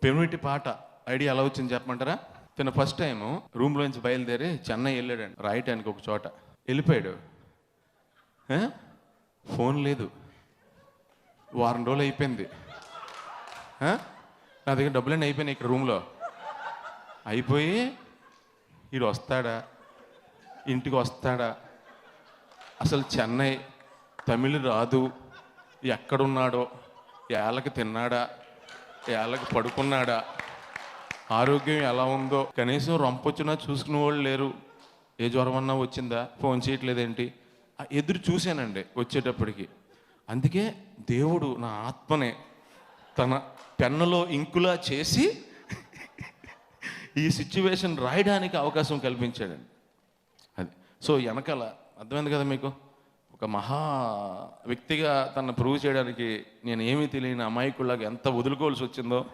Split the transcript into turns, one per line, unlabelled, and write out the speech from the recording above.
పెమిటి పాట ఐడియా ఎలా వచ్చింది చెప్పమంటారా? తను ఫస్ట్ టైము రూమ్లోంచి బయలుదేరి చెన్నై వెళ్ళాడండి రాయటానికి ఒక చోట. వెళ్ళిపోయాడు. ఫోన్ లేదు. వారం రోజులు అయిపోయింది. నా దగ్గర డబ్బులన్నీ అయిపోయినాయి ఇక్కడ రూమ్లో. అయిపోయి వీడు వస్తాడా, ఇంటికి వస్తాడా, అసలు చెన్నై తమిళ్ రాదు, ఎక్కడున్నాడో, ఏళ్ళకి తిన్నాడా, ఏళ్ళకి పడుకున్నాడా, ఆరోగ్యం ఎలా ఉందో, కనీసం రొంపొచ్చినా చూసుకునే వాళ్ళు లేరు. ఏ జ్వరం అన్నా వచ్చిందా, ఫోన్ చేయట్లేదేంటి, ఎదురు చూశానండి వచ్చేటప్పటికి. అందుకే దేవుడు నా ఆత్మనే తన పెన్నులో ఇంకులా చేసి ఈ సిచ్యువేషన్ రాయడానికి అవకాశం కల్పించాడండి. అది సో వెనకాల అర్థమైంది కదా మీకు. ఒక మహా వ్యక్తిగా తను ప్రూవ్ చేయడానికి నేను ఏమీ తెలియని అమాయకుల్లాగా ఎంత వదులుకోవాల్సి వచ్చిందో